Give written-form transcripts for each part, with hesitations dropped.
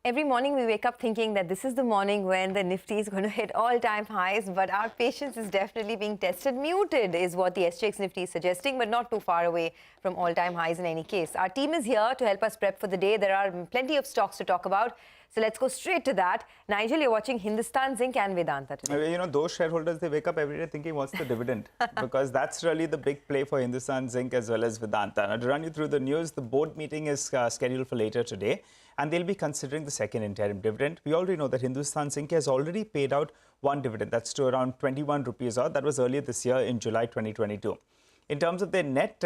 Every morning we wake up thinking that this is the morning when the Nifty is going to hit all-time highs, but our patience is definitely being tested. Muted is what the SGX Nifty is suggesting, but not too far away from all-time highs in any case. Our team is here to help us prep for the day. There are plenty of stocks to talk about. So let's go straight to that. Nigel, you're watching Hindustan, Zinc and Vedanta today. You know, those shareholders, they wake up every day thinking, what's the dividend? Because that's really the big play for Hindustan, Zinc as well as Vedanta. Now, to run you through the news, the board meeting is scheduled for later today, and they'll be considering the second interim dividend. We already know that Hindustan Zinc has already paid out one dividend. That's to around 21 rupees odd. That was earlier this year in July 2022. In terms of their net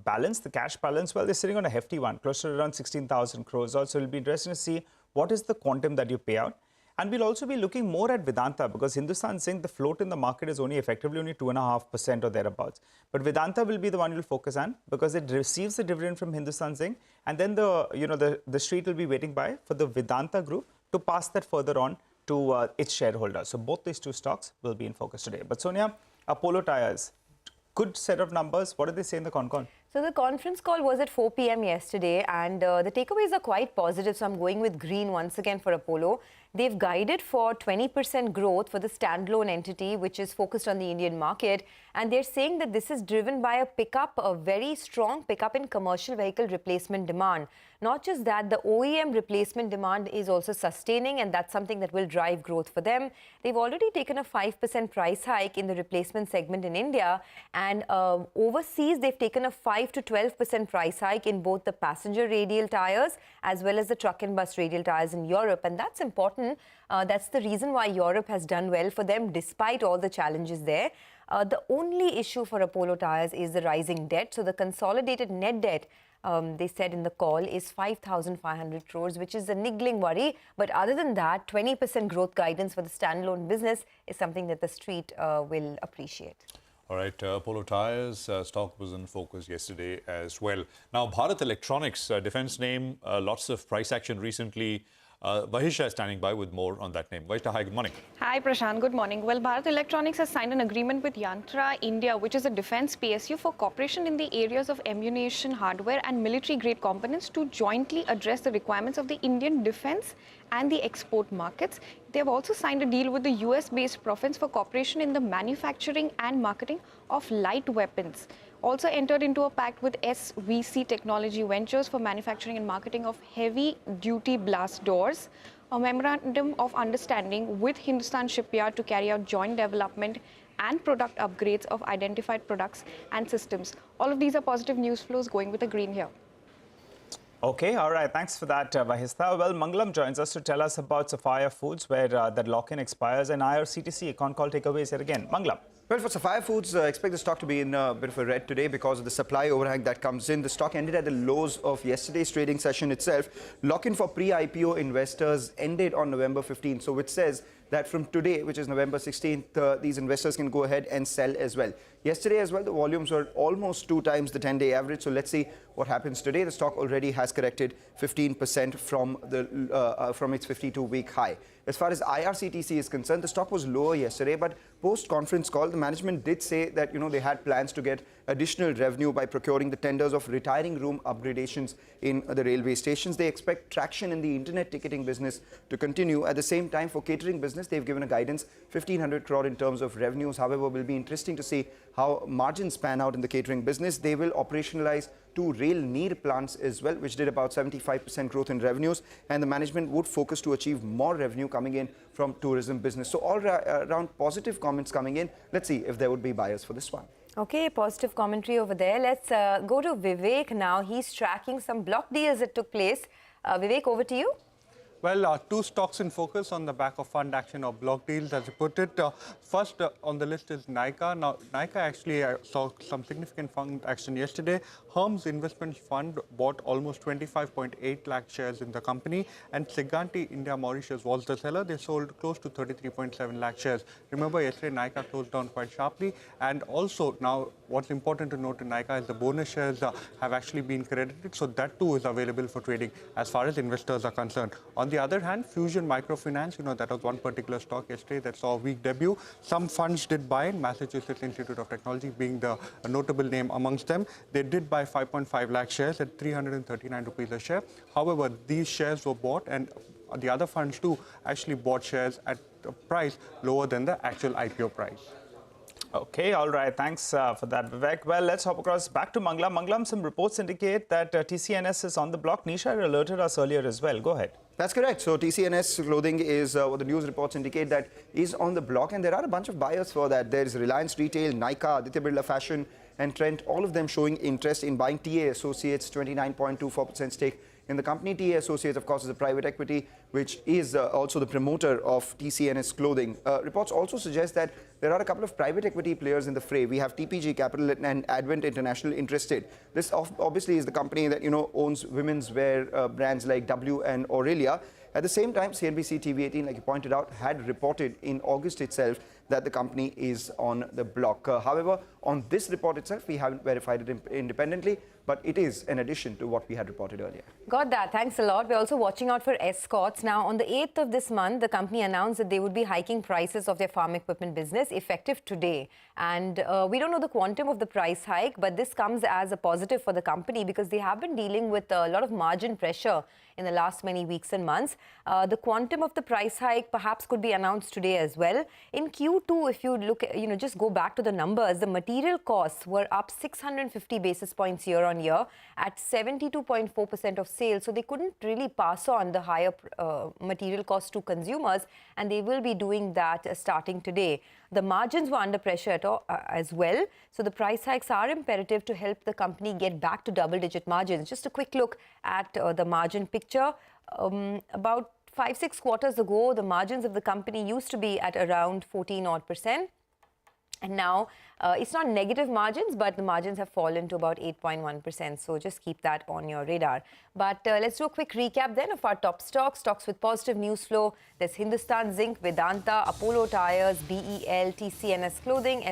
balance, the cash balance, well, they're sitting on a hefty one, close to around 16,000 crores. Also, it'll be interesting to see what is the quantum that you pay out. And we'll also be looking more at Vedanta because Hindustan Zinc, the float in the market is effectively only 2.5% or thereabouts. But Vedanta will be the one you'll focus on because it receives the dividend from Hindustan Zinc, and then the street will be waiting by for the Vedanta group to pass that further on to its shareholders. So both these two stocks will be in focus today. But Sonia, Apollo Tyres, good set of numbers. What did they say in the con-call? So the conference call was at 4 p.m. yesterday, and the takeaways are quite positive. So I'm going with green once again for Apollo. They've guided for 20% growth for the standalone entity, which is focused on the Indian market. And they're saying that this is driven by a very strong pickup in commercial vehicle replacement demand. Not just that, the OEM replacement demand is also sustaining, and that's something that will drive growth for them. They've already taken a 5% price hike in the replacement segment in India, and overseas they've taken a 5 to 12% price hike in both the passenger radial tires as well as the truck and bus radial tires in Europe, and that's important. That's the reason why Europe has done well for them despite all the challenges there. The only issue for Apollo Tyres is the rising debt. So the consolidated net debt, they said in the call, is 5,500 crores, which is a niggling worry. But other than that, 20% growth guidance for the standalone business is something that the street will appreciate. All right, Apollo Tyres stock was in focus yesterday as well. Now, Bharat Electronics, defense name, lots of price action recently. Vahisha is standing by with more on that name. Vahisha, hi, good morning. Hi, Prashant. Good morning. Well, Bharat Electronics has signed an agreement with Yantra India, which is a defense PSU, for cooperation in the areas of ammunition, hardware and military-grade components to jointly address the requirements of the Indian defense and the export markets. They have also signed a deal with the US-based Profense for cooperation in the manufacturing and marketing of light weapons. Also entered into a pact with SVC Technology Ventures for manufacturing and marketing of heavy-duty blast doors. A memorandum of understanding with Hindustan Shipyard to carry out joint development and product upgrades of identified products and systems. All of these are positive news flows, going with a green here. Okay, all right. Thanks for that, Vahista. Well, Mangalam joins us to tell us about Sapphire Foods, where that lock-in expires, and IRCTC con-call takeaways here again. Mangalam. Well, for Sapphire Foods, expect the stock to be in a bit of a red today because of the supply overhang that comes in. The stock ended at the lows of yesterday's trading session itself. Lock-in for pre-IPO investors ended on November 15th, so which says that from today, which is November 16th, these investors can go ahead and sell as well. Yesterday as well, the volumes were almost 2 times the 10-day average. So let's see what happens today. The stock already has corrected 15% from its 52-week high. As far as IRCTC is concerned, the stock was lower yesterday, but post-conference call, the management did say that they had plans to get additional revenue by procuring the tenders of retiring room upgradations in the railway stations. They expect traction in the internet ticketing business to continue. At the same time, for catering business, they've given a guidance 1,500 crore in terms of revenues. However, will be interesting to see how margins pan out in the catering business. They will operationalize 2 rail near plants as well, which did about 75% growth in revenues, and the management would focus to achieve more revenue coming in from tourism business. So all around positive comments coming in. Let's see if there would be buyers for this one. Okay, positive commentary over there. Let's go to Vivek now. He's tracking some block deals that took place. Vivek, over to you. Well, 2 stocks in focus on the back of fund action or block deals, as you put it. First on the list is Nykaa. Now, Nykaa actually saw some significant fund action yesterday. Hermes Investment Fund bought almost 25.8 lakh shares in the company, and Siganti India Mauritius was the seller. They sold close to 33.7 lakh shares. Remember, yesterday Nykaa closed down quite sharply. And also now, what's important to note in Nykaa is the bonus shares have actually been credited, so that too is available for trading as far as investors are concerned. On the other hand, Fusion Microfinance, that was one particular stock yesterday that saw a weak debut. Some funds did buy in, Massachusetts Institute of Technology being the notable name amongst them. They did buy 5.5 lakh shares at 339 rupees a share. However, these shares were bought and the other funds too actually bought shares at a price lower than the actual IPO price. Okay, all right. Thanks for that, Vivek. Well, let's hop across back to Manglam. Manglam, some reports indicate that TCNS is on the block. Nisha alerted us earlier as well. Go ahead. That's correct. So TCNS Clothing is what the news reports indicate that is on the block, and there are a bunch of buyers for that. There is Reliance Retail, Nykaa, Aditya Birla Fashion, and Trent, all of them showing interest in buying TA Associates 29.24% stake in the company. TA Associates, of course, is a private equity which is also the promoter of TCNS Clothing. Reports also suggest that there are a couple of private equity players in the fray. We have TPG Capital and Advent International interested. This obviously is the company that owns women's wear brands like W and Aurelia. At the same time, CNBC-TV18, like you pointed out, had reported in August itself that the company is on the block. However, on this report itself, we haven't verified it independently, but it is an addition to what we had reported earlier. Got that. Thanks a lot. We're also watching out for escorts. Now, on the 8th of this month, the company announced that they would be hiking prices of their farm equipment business effective today. And we don't know the quantum of the price hike, but this comes as a positive for the company because they have been dealing with a lot of margin pressure in the last many weeks and months. The quantum of the price hike perhaps could be announced today as well. In Q2, if you look, just go back to the numbers, the material costs were up 650 basis points year on year at 72.4% of sales. So they couldn't really pass on the higher material costs to consumers, and they will be doing that starting today. The margins were under pressure as well. So the price hikes are imperative to help the company get back to double-digit margins. Just a quick look at the margin picture. About 5-6 quarters ago, the margins of the company used to be at around 14-odd%. And now it's not negative margins, but the margins have fallen to about 8.1%. So just keep that on your radar. But let's do a quick recap then of our top stocks. Stocks with positive news flow. There's Hindustan, Zinc, Vedanta, Apollo Tyres, BEL, TCNS Clothing,